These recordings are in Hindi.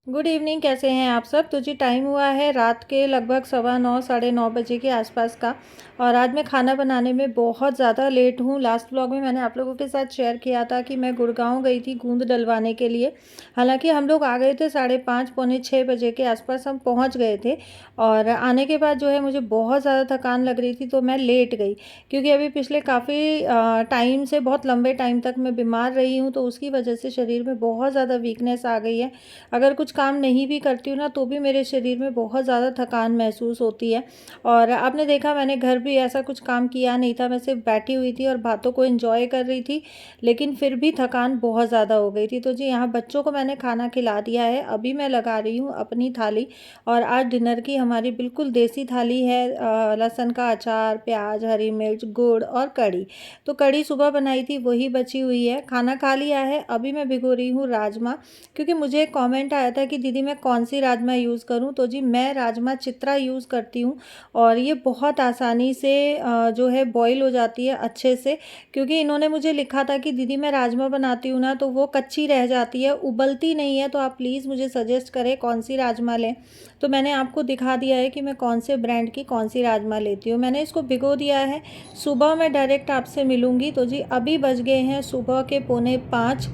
गुड इवनिंग, कैसे हैं आप सब। तो जी टाइम हुआ है रात के लगभग 9:15 साढ़े 9 बजे के आसपास का। और आज मैं खाना बनाने में बहुत ज़्यादा लेट हूँ। लास्ट व्लॉग में मैंने आप लोगों के साथ शेयर किया था कि मैं गुड़गांव गई थी गूंद डलवाने के लिए। हालांकि हम लोग आ गए थे 5:30 पौने 6 बजे के आसपास हम पहुँच गए थे। और आने के बाद जो है मुझे बहुत ज़्यादा थकान लग रही थी, तो मैं लेट गई। क्योंकि अभी पिछले काफ़ी टाइम से, बहुत लंबे टाइम तक मैं बीमार रही हूँ, तो उसकी वजह से शरीर में बहुत ज़्यादा वीकनेस आ गई है। अगर कुछ काम नहीं भी करती हूँ ना, तो भी मेरे शरीर में बहुत ज़्यादा थकान महसूस होती है। और आपने देखा, मैंने घर भी ऐसा कुछ काम किया नहीं था, मैं सिर्फ बैठी हुई थी और बातों को एंजॉय कर रही थी। लेकिन फिर भी थकान बहुत ज़्यादा हो गई थी। तो जी यहाँ बच्चों को मैंने खाना खिला दिया है, अभी मैं लगा रही हूँ अपनी थाली। और आज डिनर की हमारी बिल्कुल देसी थाली है। लहसुन का अचार, प्याज, हरी मिर्च, गुड़ और कढ़ी। तो कढ़ी सुबह बनाई थी, वही बची हुई है। खाना खा लिया है, अभी मैं भिगो रही हूँ राजमा। क्योंकि मुझे एक कमेंट आया था कि दीदी मैं कौन सी राजमा यूज़ करूं। तो जी मैं राजमा चित्रा यूज़ करती हूँ। और ये बहुत आसानी से जो है बॉईल हो जाती है अच्छे से। क्योंकि इन्होंने मुझे लिखा था कि दीदी मैं राजमा बनाती हूँ ना, तो वो कच्ची रह जाती है, उबलती नहीं है। तो आप प्लीज़ मुझे सजेस्ट करें कौन सी राजमा लें। तो मैंने आपको दिखा दिया है कि मैं कौन से ब्रांड की कौन सी राजमा लेती हूँ। मैंने इसको भिगो दिया है। सुबह मैं डायरेक्ट आपसे मिलूँगी। तो जी अभी बज गए हैं सुबह के 4:45।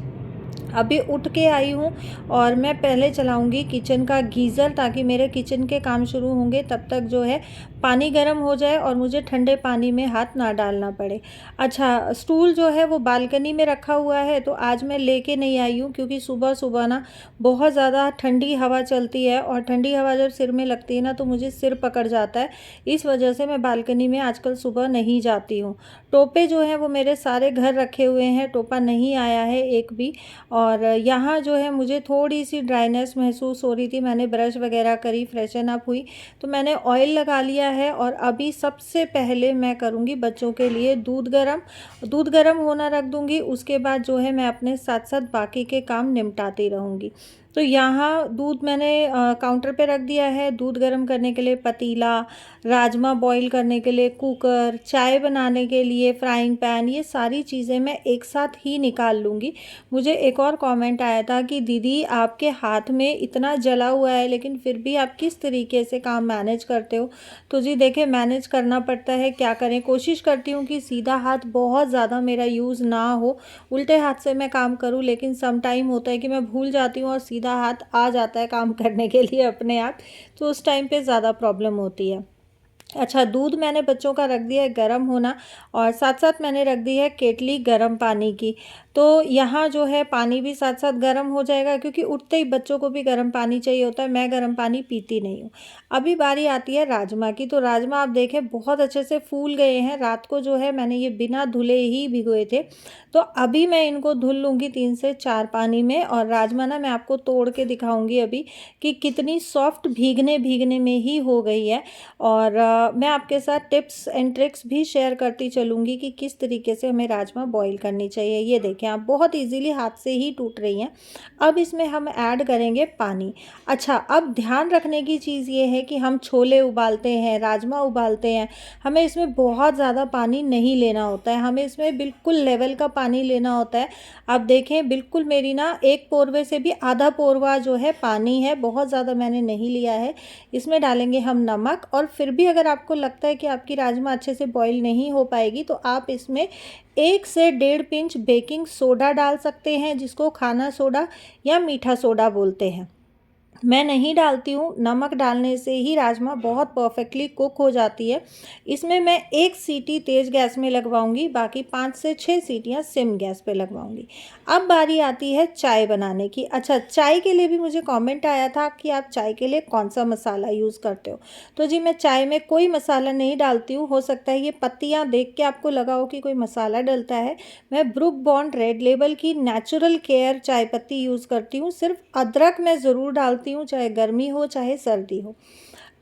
अभी उठ के आई हूँ। और मैं पहले चलाऊँगी किचन का गीज़र, ताकि मेरे किचन के काम शुरू होंगे तब तक जो है पानी गर्म हो जाए और मुझे ठंडे पानी में हाथ ना डालना पड़े। अच्छा, स्टूल जो है वो बालकनी में रखा हुआ है, तो आज मैं लेके नहीं आई हूँ। क्योंकि सुबह सुबह ना बहुत ज़्यादा ठंडी हवा चलती है, और ठंडी हवा जब सिर में लगती है ना, तो मुझे सिर पकड़ जाता है। इस वजह से मैं बालकनी में आजकल सुबह नहीं जाती हूँ। टोपे जो हैं वो मेरे सारे घर रखे हुए हैं, टोपा नहीं आया है एक भी। और यहाँ जो है मुझे थोड़ी सी ड्राइनेस महसूस हो रही थी, मैंने ब्रश वगैरह करी, फ्रेशन अप हुई, तो मैंने ऑयल लगा लिया है। और अभी सबसे पहले मैं करूँगी बच्चों के लिए दूध गरम होना रख दूँगी। उसके बाद जो है मैं अपने साथ साथ बाकी के काम निपटाती रहूँगी। तो यहाँ दूध मैंने काउंटर पे रख दिया है। दूध गर्म करने के लिए पतीला, राजमा बॉईल करने के लिए कुकर, चाय बनाने के लिए फ्राइंग पैन, ये सारी चीज़ें मैं एक साथ ही निकाल लूँगी। मुझे एक और कमेंट आया था कि दीदी आपके हाथ में इतना जला हुआ है, लेकिन फिर भी आप किस तरीके से काम मैनेज करते हो। तो जी देखिए, मैनेज करना पड़ता है, क्या करें। कोशिश करती हूँ कि सीधा हाथ बहुत ज़्यादा मेरा यूज़ ना हो, उल्टे हाथ से मैं काम करूँ। लेकिन सम टाइम होता है कि मैं भूल जाती हूँ और सीधा हाथ आ जाता है काम करने के लिए अपने आप। तो उस टाइम पे ज़्यादा प्रॉब्लम होती है। अच्छा, दूध मैंने बच्चों का रख दिया है गर्म होना। और साथ साथ मैंने रख दी है केटली गर्म पानी की। तो यहाँ जो है पानी भी साथ साथ गर्म हो जाएगा, क्योंकि उठते ही बच्चों को भी गर्म पानी चाहिए होता है। मैं गर्म पानी पीती नहीं हूँ। अभी बारी आती है राजमा की। तो राजमा आप देखें बहुत अच्छे से फूल गए हैं। रात को जो है मैंने ये बिना धुले ही भिगोए थे। तो अभी मैं इनको धुल लूँगी 3 से 4 पानी में। और राजमा ना मैं आपको तोड़ के दिखाऊंगी अभी कि कितनी सॉफ्ट भीगने भीगने में ही हो गई है। और मैं आपके साथ टिप्स एंड ट्रिक्स भी शेयर करती चलूँगी कि किस तरीके से हमें राजमा बॉईल करनी चाहिए। ये देखें आप, बहुत इजीली हाथ से ही टूट रही हैं। अब इसमें हम ऐड करेंगे पानी। अच्छा, अब ध्यान रखने की चीज़ ये है कि हम छोले उबालते हैं, राजमा उबालते हैं, हमें इसमें बहुत ज़्यादा पानी नहीं लेना होता है। हमें इसमें बिल्कुल लेवल का पानी लेना होता है। आप देखें, बिल्कुल मेरी ना एक पोरवे से भी आधा पोरवा जो है पानी है, बहुत ज़्यादा मैंने नहीं लिया है। इसमें डालेंगे हम नमक। और फिर भी अगर आपको लगता है कि आपकी राजमा अच्छे से बॉईल नहीं हो पाएगी, तो आप इसमें 1 से 1.5 पिंच बेकिंग सोडा डाल सकते हैं, जिसको खाना सोडा या मीठा सोडा बोलते हैं। मैं नहीं डालती हूँ। नमक डालने से ही राजमा बहुत परफेक्टली कुक हो जाती है। इसमें मैं 1 सीटी तेज़ गैस में लगवाऊंगी, बाकी 5 से 6 सीटियाँ सिम गैस पे लगवाऊंगी। अब बारी आती है चाय बनाने की। अच्छा, चाय के लिए भी मुझे कमेंट आया था कि आप चाय के लिए कौन सा मसाला यूज़ करते हो। तो जी मैं चाय में कोई मसाला नहीं डालती हूँ। हो सकता है ये पत्तियाँ देख के आपको लगा हो कि कोई मसाला डलता है। मैं ब्रुक बॉन्ड रेड लेबल की नेचुरल केयर चाय पत्ती यूज़ करती हूँ। सिर्फ अदरक मैं ज़रूर डालती हूँ, चाहे गर्मी हो चाहे सर्दी हो।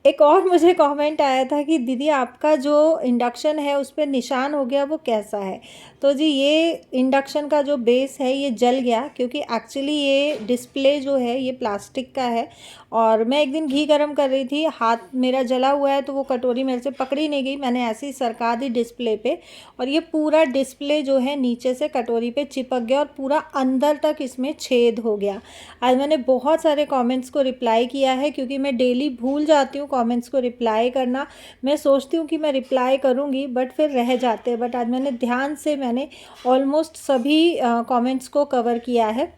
एक और मुझे कमेंट आया था कि दीदी आपका जो इंडक्शन है उस पे निशान हो गया, वो कैसा है? तो जी ये इंडक्शन का जो बेस है ये जल गया, क्योंकि एक्चुअली ये डिस्प्ले जो है ये प्लास्टिक का है। और मैं एक दिन घी गरम कर रही थी, हाथ मेरा जला हुआ है, तो वो कटोरी मेरे से पकड़ी नहीं गई, मैंने ऐसे ही सरका दी डिस्प्ले पे, और ये पूरा डिस्प्ले जो है नीचे से कटोरी पे चिपक गया और पूरा अंदर तक इसमें छेद हो गया। आज मैंने बहुत सारे कमेंट्स को रिप्लाई किया है, क्योंकि मैं डेली भूल जाती हूँ कमेंट्स को रिप्लाई करना। मैं सोचती हूँ कि मैं रिप्लाई करूँगी बट फिर रह जाते हैं, बट आज मैंने ध्यान से मैंने ऑलमोस्ट सभी कमेंट्स को कवर किया है।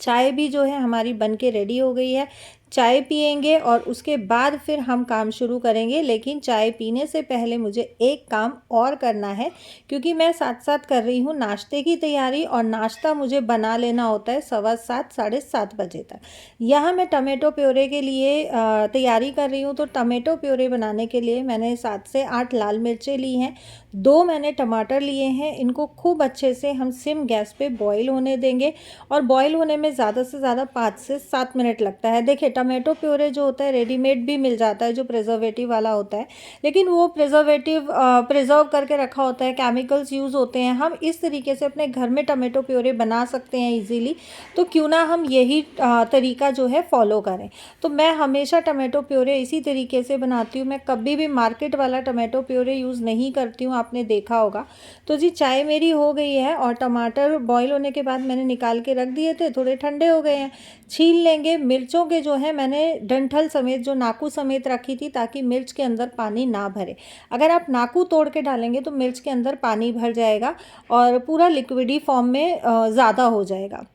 चाय भी जो है हमारी बन के रेडी हो गई है। चाय पिएंगे और उसके बाद फिर हम काम शुरू करेंगे, लेकिन चाय पीने से पहले मुझे एक काम और करना है, क्योंकि मैं साथ साथ कर रही हूँ नाश्ते की तैयारी, और नाश्ता मुझे बना लेना होता है 7:15 7:30 बजे तक। यहाँ मैं टमाटो प्योरे के लिए तैयारी कर रही हूँ। तो टमाटो प्योरे बनाने के लिए मैंने 7 से 8 लाल मिर्चें ली हैं, 2 मैंने टमाटर लिए हैं। इनको खूब अच्छे से हम सिम गैस पे बॉईल होने देंगे, और बॉईल होने में ज़्यादा से ज़्यादा 5 से 7 मिनट लगता है। देखिए टमाटो प्योरे जो होता है रेडीमेड भी मिल जाता है, जो प्रिजर्वेटिव वाला होता है, लेकिन वो प्रिजर्व करके रखा होता है, केमिकल्स यूज़ होते हैं। हम इस तरीके से अपने घर में टमाटो प्योरे बना सकते हैं इजीली, तो क्यों ना हम यही तरीका जो है फॉलो करें। तो मैं हमेशा टमाटो प्योरे इसी तरीके से बनाती हूँ। मैं कभी भी मार्केट वाला टमाटो प्योरे यूज़ नहीं करती हूँ, आपने देखा होगा। तो जी चाय मेरी हो गई है, और टमाटर बॉईल होने के बाद मैंने निकाल के रख दिए थे, थोड़े ठंडे हो गए हैं। छील लेंगे। मिर्चों के जो है मैंने डंठल समेत, जो नाकू समेत रखी थी, ताकि मिर्च के अंदर पानी ना भरे। अगर आप नाकू तोड़ के डालेंगे तो मिर्च के अंदर पानी भर जाएगा और पूरा लिक्विडी फॉर्म में ज़्यादा हो जाएगा।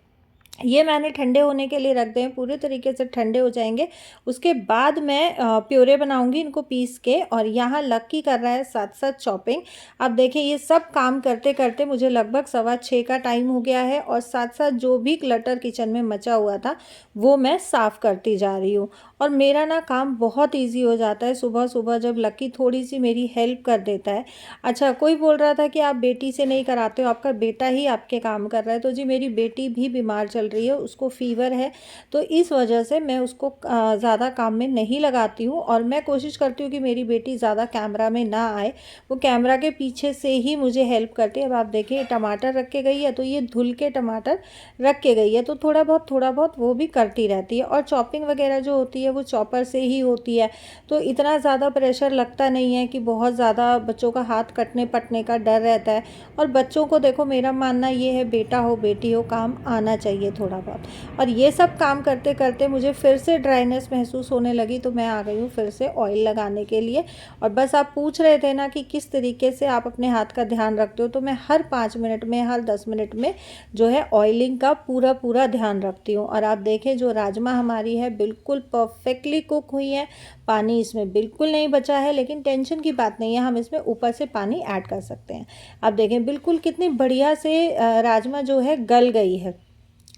ये मैंने ठंडे होने के लिए रख दें, पूरे तरीके से ठंडे हो जाएंगे। उसके बाद मैं प्योरे बनाऊंगी इनको पीस के। और यहाँ लक्की कर रहा है साथ साथ चॉपिंग। अब देखिए ये सब काम करते करते मुझे लगभग 6:15 का टाइम हो गया है, और साथ साथ जो भी क्लटर किचन में मचा हुआ था वो मैं साफ़ करती जा रही हूँ। और मेरा ना काम बहुत ईजी हो जाता है सुबह सुबह, जब लक्की थोड़ी सी मेरी हेल्प कर देता है। अच्छा, कोई बोल रहा था कि आप बेटी से नहीं कराते हो, आपका बेटा ही आपके काम कर रहा है। तो जी मेरी बेटी भी बीमार चल रही है, उसको फ़ीवर है, तो इस वजह से मैं उसको ज़्यादा काम में नहीं लगाती हूँ। और मैं कोशिश करती हूँ कि मेरी बेटी ज़्यादा कैमरा में ना आए, वो कैमरा के पीछे से ही मुझे हेल्प करती है। अब आप देखिए टमाटर रख के गई है, तो ये धुल के टमाटर रख के गई है, तो थोड़ा बहुत वो भी करती रहती है। और चॉपिंग वगैरह जो होती है वो चॉपर से ही होती है, तो इतना ज़्यादा प्रेशर लगता नहीं है कि बहुत ज़्यादा बच्चों का हाथ कटने पटने का डर रहता है। और बच्चों को देखो, मेरा मानना ये है, बेटा हो बेटी हो, काम आना चाहिए थोड़ा बहुत। और ये सब काम करते करते मुझे फिर से ड्राइनेस महसूस होने लगी, तो मैं आ गई हूँ फिर से ऑयल लगाने के लिए। और बस आप पूछ रहे थे ना कि किस तरीके से आप अपने हाथ का ध्यान रखते हो, तो मैं हर 5 मिनट में, हर 10 मिनट में जो है ऑयलिंग का पूरा पूरा ध्यान रखती हूँ। और आप देखें जो राजमा हमारी है बिल्कुल परफेक्टली कुक हुई है, पानी इसमें बिल्कुल नहीं बचा है। लेकिन टेंशन की बात नहीं है, हम इसमें ऊपर से पानी ऐड कर सकते हैं। आप देखें बिल्कुल कितनी बढ़िया से राजमा जो है गल गई है।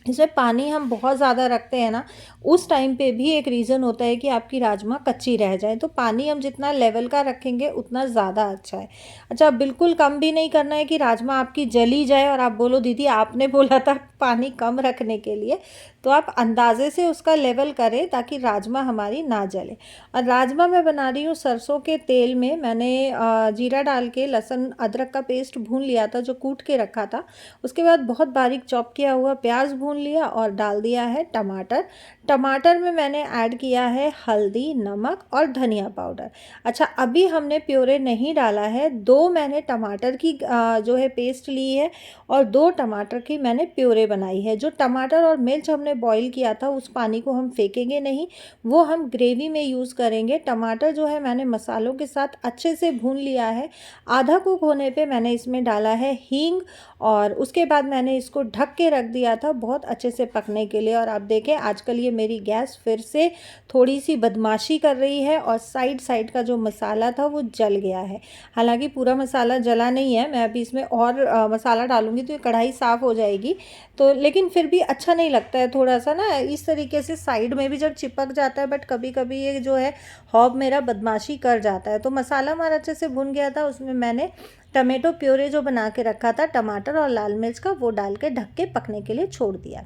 इसमें पानी हम बहुत ज़्यादा रखते हैं ना, उस टाइम पे भी एक रीज़न होता है कि आपकी राजमा कच्ची रह जाए। तो पानी हम जितना लेवल का रखेंगे उतना ज़्यादा अच्छा है। अच्छा, बिल्कुल कम भी नहीं करना है कि राजमा आपकी जली जाए और आप बोलो दीदी आपने बोला था पानी कम रखने के लिए। तो आप अंदाज़े से उसका लेवल करें ताकि राजमा हमारी ना जले। और राजमा मैं बना रही हूँ सरसों के तेल में। मैंने जीरा डाल के लहसुन अदरक का पेस्ट भून लिया था, जो कूट के रखा था। उसके बाद बहुत बारीक चॉप किया हुआ प्याज भून लिया और डाल दिया है टमाटर। टमाटर में मैंने ऐड किया है हल्दी, नमक और धनिया पाउडर। अच्छा, अभी हमने प्योरे नहीं डाला है। 2 मैंने टमाटर की जो है पेस्ट ली है, और 2 टमाटर की मैंने प्योरे बनाई है। जो टमाटर और मिर्च हमने बॉईल किया था उस पानी को हम फेंकेंगे नहीं, वो हम ग्रेवी में यूज़ करेंगे। टमाटर जो है मैंने मसालों के साथ अच्छे से भून लिया है। आधा कुक होने पे मैंने इसमें डाला है हींग, और उसके बाद मैंने इसको ढक के रख दिया था बहुत अच्छे से पकने के लिए। और आप देखें आजकल ये मेरी गैस फिर से थोड़ी सी बदमाशी कर रही है, और साइड साइड का जो मसाला था वो जल गया है। हालांकि पूरा मसाला जला नहीं है, मैं अभी इसमें और मसाला डालूंगी तो ये कढ़ाई साफ़ हो जाएगी। तो लेकिन फिर भी अच्छा नहीं लगता है थोड़ा सा ना इस तरीके से साइड में भी जब चिपक जाता है, बट कभी कभी ये जो है हॉब मेरा बदमाशी कर जाता है। तो मसाला हमारा अच्छे से भुन गया था, उसमें मैंने टमाटो प्योरे जो बना के रखा था, टमाटर और लाल मिर्च का, वो डाल के ढक के पकने के लिए छोड़ दिया।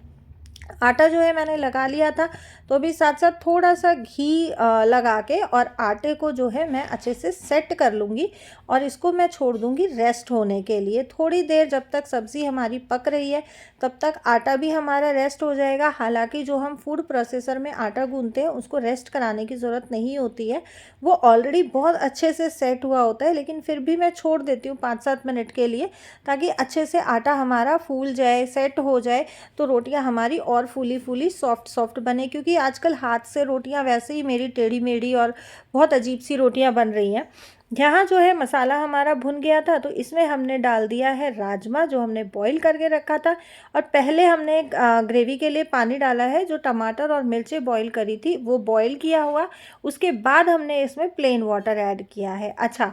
आटा जो है मैंने लगा लिया था, तो अभी साथ साथ थोड़ा सा घी लगा के और आटे को जो है मैं अच्छे से सेट कर लूँगी और इसको मैं छोड़ दूँगी रेस्ट होने के लिए थोड़ी देर। जब तक सब्ज़ी हमारी पक रही है तब तक आटा भी हमारा रेस्ट हो जाएगा। हालांकि जो हम फूड प्रोसेसर में आटा गूंथते हैं उसको रेस्ट कराने की ज़रूरत नहीं होती है, वो ऑलरेडी बहुत अच्छे से सेट हुआ होता है, लेकिन फिर भी मैं छोड़ देती हूँ 5-7 मिनट के लिए, ताकि अच्छे से आटा हमारा फूल जाए, सेट हो जाए, तो रोटियां हमारी और फूली फूली सॉफ्ट सॉफ्ट बने। क्योंकि आजकल हाथ से रोटियां वैसे ही मेरी टेढ़ी मेढ़ी और बहुत अजीब सी रोटियां बन रही हैं। यहाँ जो है मसाला हमारा भुन गया था, तो इसमें हमने डाल दिया है राजमा जो हमने बॉईल करके रखा था, और पहले हमने ग्रेवी के लिए पानी डाला है, जो टमाटर और मिर्चें बॉईल करी थी वो बॉईल किया हुआ, उसके बाद हमने इसमें प्लेन वाटर ऐड किया है। अच्छा,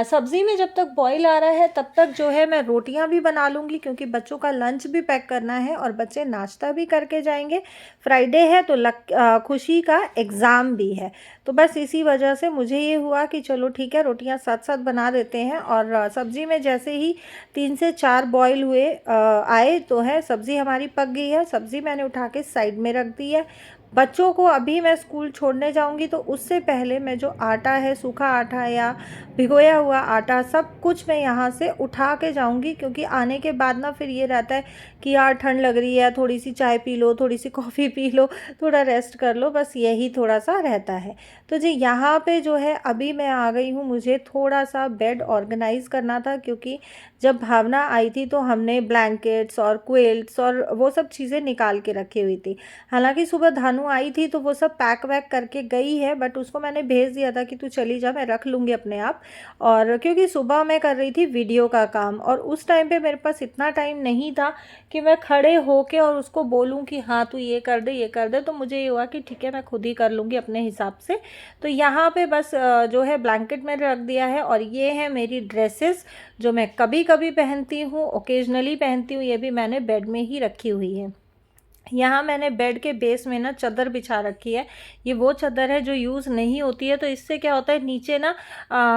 सब्ज़ी में जब तक बॉईल आ रहा है तब तक जो है मैं रोटियां भी बना लूँगी, क्योंकि बच्चों का लंच भी पैक करना है और बच्चे नाश्ता भी करके जाएंगे। फ्राइडे है तो खुशी का एग्ज़ाम भी है, तो बस इसी वजह से मुझे ये हुआ कि चलो ठीक है रोटियां साथ साथ बना देते हैं। और सब्ज़ी में जैसे ही 3 से 4 बॉईल हुए आए तो है सब्ज़ी हमारी पक गई है। सब्ज़ी मैंने उठा के साइड में रख दी है। बच्चों को अभी मैं स्कूल छोड़ने जाऊंगी, तो उससे पहले मैं जो आटा है, सूखा आटा या भिगोया हुआ आटा, सब कुछ मैं यहाँ से उठा के जाऊंगी, क्योंकि आने के बाद ना फिर ये रहता है कि यार ठंड लग रही है, थोड़ी सी चाय पी लो, थोड़ी सी कॉफ़ी पी लो, थोड़ा रेस्ट कर लो, बस यही थोड़ा सा रहता है। तो जी यहाँ पे जो है अभी मैं आ गई हूँ, मुझे थोड़ा सा बेड ऑर्गेनाइज़ करना था, क्योंकि जब भावना आई थी तो हमने ब्लैंकेट्स और क्विल्ट्स और वो सब चीज़ें निकाल के रखी हुई थी। हालांकि सुबह धानु आई थी तो वो सब पैक वैक करके गई है, बट उसको मैंने भेज दिया था कि तू चली जा, मैं रख लूँगी अपने आप। और क्योंकि सुबह मैं कर रही थी वीडियो का काम, और उस टाइम पे मेरे पास इतना टाइम नहीं था कि मैं खड़े होके और उसको बोलूँ कि हाँ तू ये कर दे, ये कर दे। तो मुझे ये हुआ कि ठीक है मैं खुद ही कर लूँगी अपने हिसाब से। तो यहाँ पे बस जो है ब्लैंकेट मैंने रख दिया है, और ये है मेरी ड्रेसेस जो मैं कभी कभी पहनती हूँ, ओकेजनली पहनती हूँ, ये भी मैंने बेड में ही रखी हुई है। यहाँ मैंने बेड के बेस में ना चादर बिछा रखी है। ये वो चादर है जो यूज़ नहीं होती है, तो इससे क्या होता है नीचे ना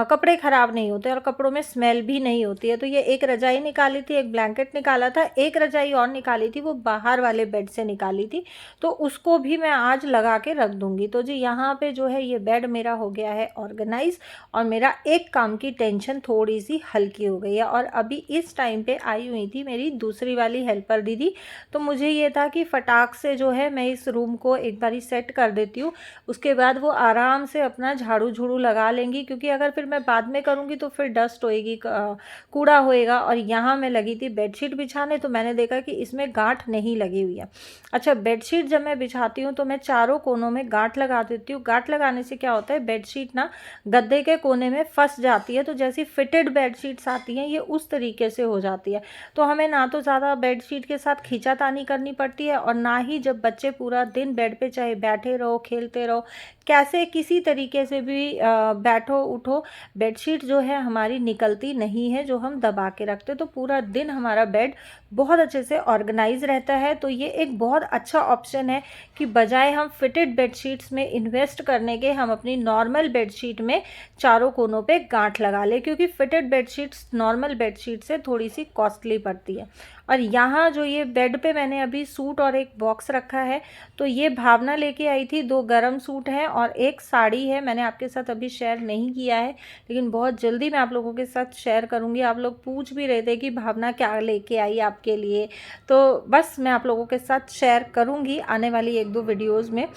कपड़े ख़राब नहीं होते और कपड़ों में स्मेल भी नहीं होती है। तो ये एक रजाई निकाली थी, एक ब्लैंकेट निकाला था, एक रजाई और निकाली थी, वो बाहर वाले बेड से निकाली थी, तो उसको भी मैं आज लगा के रख दूँगी। तो जी यहाँ पे जो है ये बेड मेरा हो गया है ऑर्गेनाइज, और मेरा एक काम की टेंशन थोड़ी सी हल्की हो गई है। और अभी इस टाइम पे आई हुई थी मेरी दूसरी वाली हेल्पर दीदी, तो मुझे ये था कि फटाक से जो है मैं इस रूम को एक बारी सेट कर देती हूँ, उसके बाद वो आराम से अपना झाड़ू झूड़ू लगा लेंगी, क्योंकि अगर फिर मैं बाद में करूँगी तो फिर डस्ट होएगी, कूड़ा होएगा। और यहाँ मैं लगी थी बेडशीट बिछाने, तो मैंने देखा कि इसमें गांठ नहीं लगी हुई है। अच्छा, बेडशीट जब मैं बिछाती हूँ तो मैं चारों कोनों में गांठ लगा देती हूँ। गांठ लगाने से क्या होता है, बेडशीट ना गद्दे के कोने में फंस जाती है, तो जैसी फिटेड बेडशीट्स आती हैं ये उस तरीके से हो जाती है। तो हमें ना तो ज़्यादा बेडशीट के साथ खींचातानी करनी पड़ती है, और ना ही जब बच्चे पूरा दिन बेड पे चाहे बैठे रहो, खेलते रहो, कैसे किसी तरीके से भी बैठो उठो, बेडशीट जो है हमारी निकलती नहीं है जो हम दबा के रखते, तो पूरा दिन हमारा बेड बहुत अच्छे से ऑर्गेनाइज रहता है। तो ये एक बहुत अच्छा ऑप्शन है कि बजाय हम फिटेड बेडशीट्स में इन्वेस्ट करने के, हम अपनी नॉर्मल बेडशीट में चारों कोनों पे गांठ लगा ले, क्योंकि फिटेड बेडशीट्स नॉर्मल बेडशीट से थोड़ी सी कॉस्टली पड़ती है। और यहाँ जो ये बेड पे मैंने अभी सूट और एक बॉक्स रखा है, तो ये भावना लेके आई थी, 2 गरम सूट हैं और एक साड़ी है। मैंने आपके साथ अभी शेयर नहीं किया है, लेकिन बहुत जल्दी मैं आप लोगों के साथ शेयर करूँगी। आप लोग पूछ भी रहे थे कि भावना क्या लेके आई आपके लिए, तो बस मैं आप लोगों के साथ शेयर करूँगी आने वाली 1-2 वीडियोज़ में।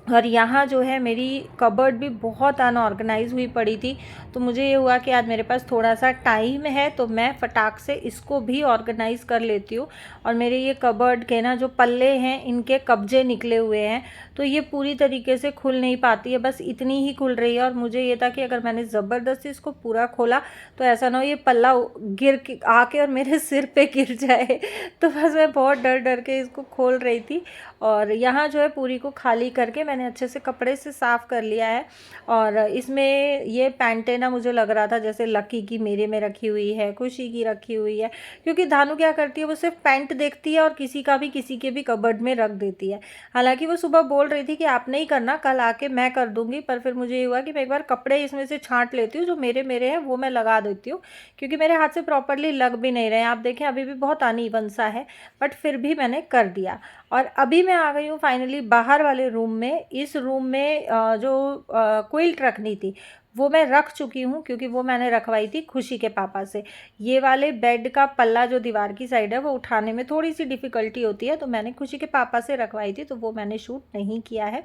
और यहाँ जो है मेरी कबर्ड भी बहुत अनऑर्गेनाइज हुई पड़ी थी, तो मुझे ये हुआ कि आज मेरे पास थोड़ा सा टाइम है, तो मैं फटाक से इसको भी ऑर्गेनाइज़ कर लेती हूँ। और मेरे ये कबर्ड के ना जो पल्ले हैं इनके कब्जे निकले हुए हैं, तो ये पूरी तरीके से खुल नहीं पाती है, बस इतनी ही खुल रही है। और मुझे ये था कि अगर मैंने ज़बरदस्ती इसको पूरा खोला तो ऐसा ना हो ये पल्ला गिर आके और मेरे सिर पे गिर जाए, तो बस मैं बहुत डर डर के इसको खोल रही थी। और यहाँ जो है पूरी को खाली करके मैंने अच्छे से कपड़े से साफ़ कर लिया है। और इसमें ये पैंटें ना मुझे लग रहा था जैसे लकी की मेरे में रखी हुई है, खुशी की रखी हुई है, क्योंकि धानु क्या करती है वो सिर्फ पैंट देखती है और किसी का भी किसी के भी कबर्ड में रख देती है। हालांकि वो सुबह बोल रही थी कि आप नहीं करना, कल आके मैं कर दूंगी, पर फिर मुझे ये हुआ कि मैं एक बार कपड़े इसमें से छांट लेती हूँ, जो मेरे हैं वो मैं लगा देती हूँ, क्योंकि मेरे हाथ से प्रॉपरली लग भी नहीं रहे हैं। आप देखें अभी भी बहुत अनइवन सा है, बट फिर भी मैंने कर दिया। और अभी मैं आ गई हूँ फाइनली बाहर वाले रूम में। इस रूम में जो क्विल्ट रखनी थी वो मैं रख चुकी हूँ, क्योंकि वो मैंने रखवाई थी खुशी के पापा से। ये वाले बेड का पल्ला जो दीवार की साइड है वो उठाने में थोड़ी सी डिफ़िकल्टी होती है, तो मैंने खुशी के पापा से रखवाई थी, तो वो मैंने शूट नहीं किया है।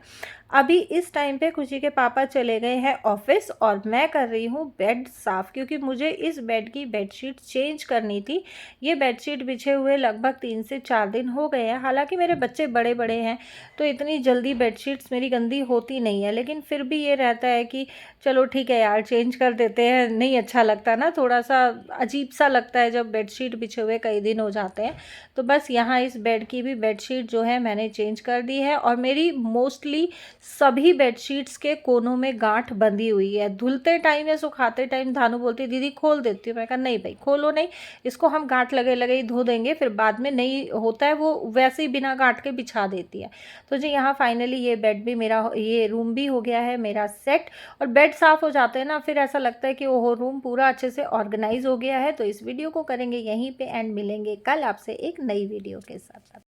अभी इस टाइम पे खुशी के पापा चले गए हैं ऑफिस और मैं कर रही हूँ बेड साफ़, क्योंकि मुझे इस बेड की बेडशीट चेंज करनी थी। ये बेडशीट बिछे हुए लगभग 3 से 4 दिन हो गए हैं। हालांकि मेरे बच्चे बड़े बड़े हैं तो इतनी जल्दी बेडशीट्स मेरी गंदी होती नहीं है, लेकिन फिर भी ये रहता है कि चलो ठीक है यार, चेंज कर देते हैं। नहीं अच्छा लगता ना, थोड़ा सा अजीब सा लगता है जब बेडशीट बिछे हुए कई दिन हो जाते हैं। तो बस यहाँ इस बेड की भी बेडशीट जो है मैंने चेंज कर दी है। और मेरी मोस्टली सभी बेडशीट्स के कोनों में गांठ बंधी हुई है। धुलते टाइम या सुखाते टाइम धानु बोलती दीदी खोल देती हूँ। मैं कहा नहीं भाई खोलो नहीं, इसको हम गांठ लगे लगे ही धो देंगे, फिर बाद में नहीं होता है वो वैसे ही बिना गांठ के बिछा देती है। तो जी यहाँ फाइनली ये बेड भी मेरा, ये रूम भी हो गया है मेरा सेट। और बेड साफ़ हो जाते हैं ना, फिर ऐसा लगता है कि ओहो रूम पूरा अच्छे से ऑर्गेनाइज हो गया है। तो इस वीडियो को करेंगे यहीं पे एंड मिलेंगे कल आपसे एक नई वीडियो के साथ।